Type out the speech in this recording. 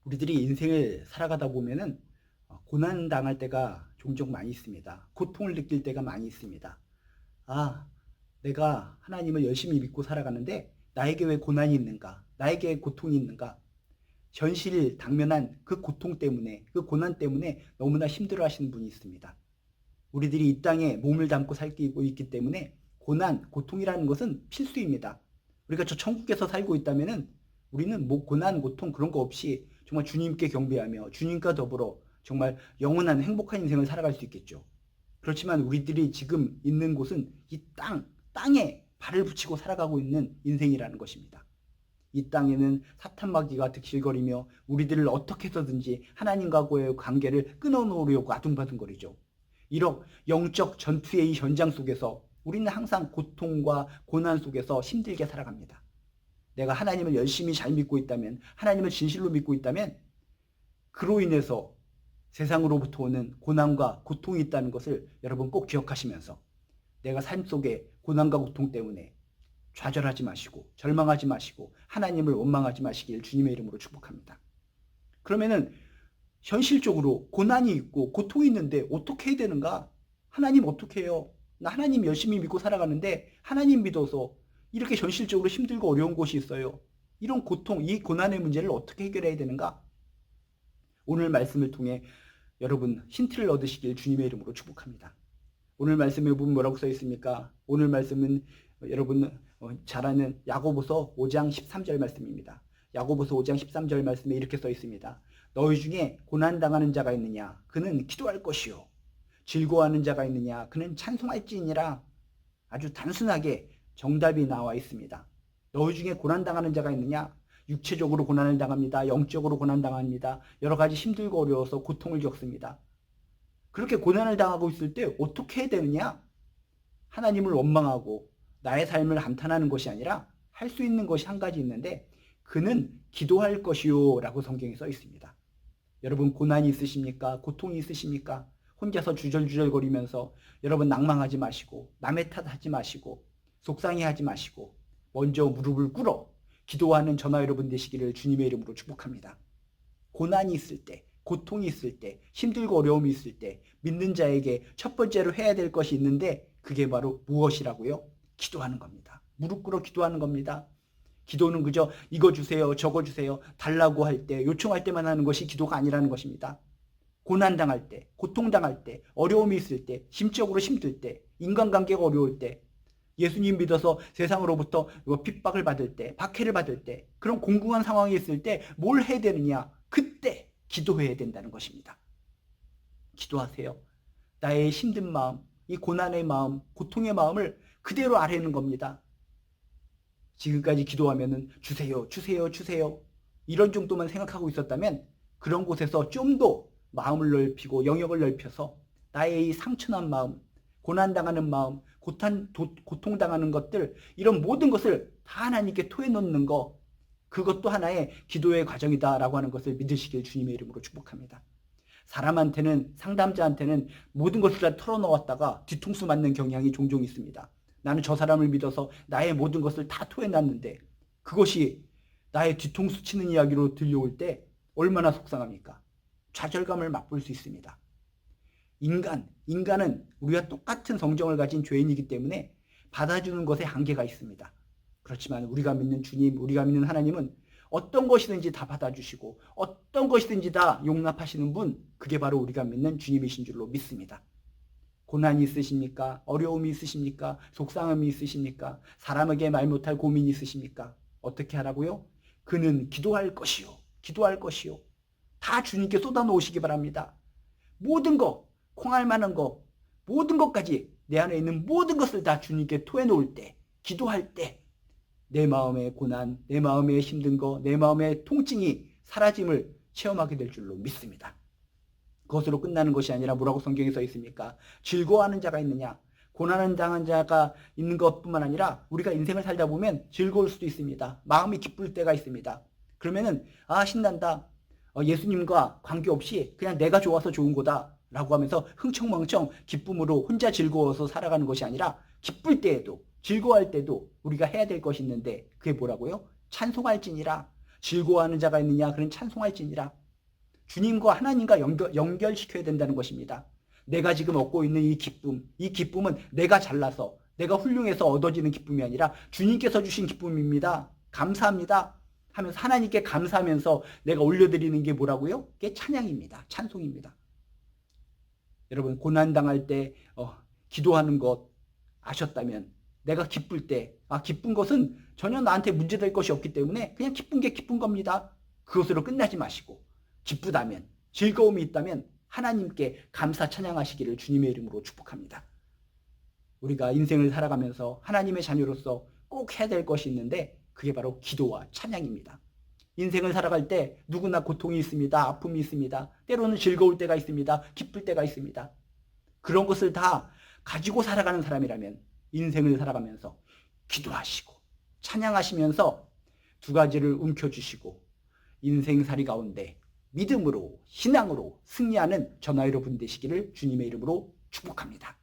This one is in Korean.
우리들이 인생을 살아가다 보면은 고난 당할 때가 종종 많이 있습니다. 고통을 느낄 때가 많이 있습니다. 아, 내가 하나님을 열심히 믿고 살아가는데 나에게 왜 고난이 있는가? 나에게 왜 고통이 있는가? 현실 당면한 그 고통 때문에, 그 고난 때문에 너무나 힘들어 하시는 분이 있습니다. 우리들이 이 땅에 몸을 담고 살고 있기 때문에 고난, 고통이라는 것은 필수입니다. 우리가 저 천국에서 살고 있다면은 우리는 뭐 고난, 고통 그런 거 없이 정말 주님께 경배하며 주님과 더불어 정말 영원한 행복한 인생을 살아갈 수 있겠죠. 그렇지만 우리들이 지금 있는 곳은 이 땅에 발을 붙이고 살아가고 있는 인생이라는 것입니다. 이 땅에는 사탄마귀가 득실거리며 우리들을 어떻게 해서든지 하나님과의 관계를 끊어놓으려고 아둥바둥거리죠. 이런 영적 전투의 이 현장 속에서 우리는 항상 고통과 고난 속에서 힘들게 살아갑니다. 내가 하나님을 열심히 잘 믿고 있다면, 하나님을 진실로 믿고 있다면 그로 인해서 세상으로부터 오는 고난과 고통이 있다는 것을 여러분 꼭 기억하시면서 내가 삶 속에 고난과 고통 때문에 좌절하지 마시고 절망하지 마시고 하나님을 원망하지 마시길 주님의 이름으로 축복합니다. 그러면은 현실적으로 고난이 있고 고통이 있는데 어떻게 해야 되는가? 하나님 어떻게 해요? 나 하나님 열심히 믿고 살아가는데 하나님 믿어서 이렇게 현실적으로 힘들고 어려운 곳이 있어요. 이런 고통, 이 고난의 문제를 어떻게 해결해야 되는가? 오늘 말씀을 통해 여러분 힌트를 얻으시길 주님의 이름으로 축복합니다. 오늘 말씀에 보면 뭐라고 써 있습니까? 오늘 말씀은 여러분 잘 아는 야고보서 5장 13절 말씀입니다. 야고보서 5장 13절 말씀에 이렇게 써 있습니다. 너희 중에 고난당하는 자가 있느냐? 그는 기도할 것이요. 즐거워하는 자가 있느냐? 그는 찬송할지니라. 아주 단순하게 정답이 나와 있습니다. 너희 중에 고난당하는 자가 있느냐? 육체적으로 고난을 당합니다. 영적으로 고난당합니다. 여러 가지 힘들고 어려워서 고통을 겪습니다. 그렇게 고난을 당하고 있을 때 어떻게 해야 되느냐? 하나님을 원망하고 나의 삶을 한탄하는 것이 아니라 할 수 있는 것이 한 가지 있는데 그는 기도할 것이요 라고 성경에 써 있습니다. 여러분 고난이 있으십니까? 고통이 있으십니까? 혼자서 주절주절거리면서 여러분 낭망하지 마시고 남의 탓하지 마시고 속상해하지 마시고 먼저 무릎을 꿇어 기도하는 저나 여러분 되시기를 주님의 이름으로 축복합니다. 고난이 있을 때, 고통이 있을 때, 힘들고 어려움이 있을 때 믿는 자에게 첫 번째로 해야 될 것이 있는데 그게 바로 무엇이라고요? 기도하는 겁니다. 무릎 꿇어 기도하는 겁니다. 기도는 그저 이거 주세요, 저거 주세요, 달라고 할 때, 요청할 때만 하는 것이 기도가 아니라는 것입니다. 고난당할 때, 고통당할 때, 어려움이 있을 때, 심적으로 힘들 때, 인간관계가 어려울 때, 예수님 믿어서 세상으로부터 핍박을 받을 때, 박해를 받을 때, 그런 공공한 상황이 있을 때 뭘 해야 되느냐? 그때 기도해야 된다는 것입니다. 기도하세요. 나의 힘든 마음, 이 고난의 마음, 고통의 마음을 그대로 아뢰는 겁니다. 지금까지 기도하면은 주세요, 주세요, 주세요. 이런 정도만 생각하고 있었다면 그런 곳에서 좀 더 마음을 넓히고 영역을 넓혀서 나의 이 상처난 마음, 고난당하는 마음, 고통당하는 것들, 이런 모든 것을 다 하나님께 토해놓는 거, 그것도 하나의 기도의 과정이다라고 하는 것을 믿으시길 주님의 이름으로 축복합니다. 사람한테는, 상담자한테는 모든 것을 다 털어놓았다가 뒤통수 맞는 경향이 종종 있습니다. 나는 저 사람을 믿어서 나의 모든 것을 다 토해놨는데 그것이 나의 뒤통수 치는 이야기로 들려올 때 얼마나 속상합니까? 좌절감을 맛볼 수 있습니다. 인간은 우리와 똑같은 성정을 가진 죄인이기 때문에 받아주는 것에 한계가 있습니다. 그렇지만 우리가 믿는 주님, 우리가 믿는 하나님은 어떤 것이든지 다 받아주시고 어떤 것이든지 다 용납하시는 분, 그게 바로 우리가 믿는 주님이신 줄로 믿습니다. 고난이 있으십니까? 어려움이 있으십니까? 속상함이 있으십니까? 사람에게 말 못할 고민이 있으십니까? 어떻게 하라고요? 그는 기도할 것이요. 기도할 것이요. 다 주님께 쏟아놓으시기 바랍니다. 모든 것, 콩알 만한 것, 모든 것까지 내 안에 있는 모든 것을 다 주님께 토해놓을 때, 기도할 때 내 마음의 고난, 내 마음의 힘든 거, 내 마음의 통증이 사라짐을 체험하게 될 줄로 믿습니다. 그것으로 끝나는 것이 아니라 뭐라고 성경에 써 있습니까? 즐거워하는 자가 있느냐? 고난을 당한 자가 있는 것뿐만 아니라 우리가 인생을 살다 보면 즐거울 수도 있습니다. 마음이 기쁠 때가 있습니다. 그러면은 신난다. 예수님과 관계없이 그냥 내가 좋아서 좋은 거다 라고 하면서 흥청망청 기쁨으로 혼자 즐거워서 살아가는 것이 아니라 기쁠 때에도 즐거워할 때도 우리가 해야 될 것이 있는데 그게 뭐라고요? 찬송할지니라. 즐거워하는 자가 있느냐? 그는 찬송할지니라. 주님과 하나님과 연결시켜야 된다는 것입니다. 내가 지금 얻고 있는 이 기쁨은 내가 잘나서 내가 훌륭해서 얻어지는 기쁨이 아니라 주님께서 주신 기쁨입니다. 감사합니다 하면서 하나님께 감사하면서 내가 올려드리는 게 뭐라고요? 그게 찬양입니다. 찬송입니다. 여러분 고난당할 때 기도하는 것 아셨다면 내가 기쁠 때 기쁜 것은 전혀 나한테 문제될 것이 없기 때문에 그냥 기쁜 게 기쁜 겁니다. 그것으로 끝나지 마시고 기쁘다면 즐거움이 있다면 하나님께 감사 찬양하시기를 주님의 이름으로 축복합니다. 우리가 인생을 살아가면서 하나님의 자녀로서 꼭 해야 될 것이 있는데 그게 바로 기도와 찬양입니다. 인생을 살아갈 때 누구나 고통이 있습니다. 아픔이 있습니다. 때로는 즐거울 때가 있습니다. 기쁠 때가 있습니다. 그런 것을 다 가지고 살아가는 사람이라면 인생을 살아가면서 기도하시고 찬양하시면서 두 가지를 움켜쥐시고 인생살이 가운데 믿음으로 신앙으로 승리하는 저나 여러분 되시기를 주님의 이름으로 축복합니다.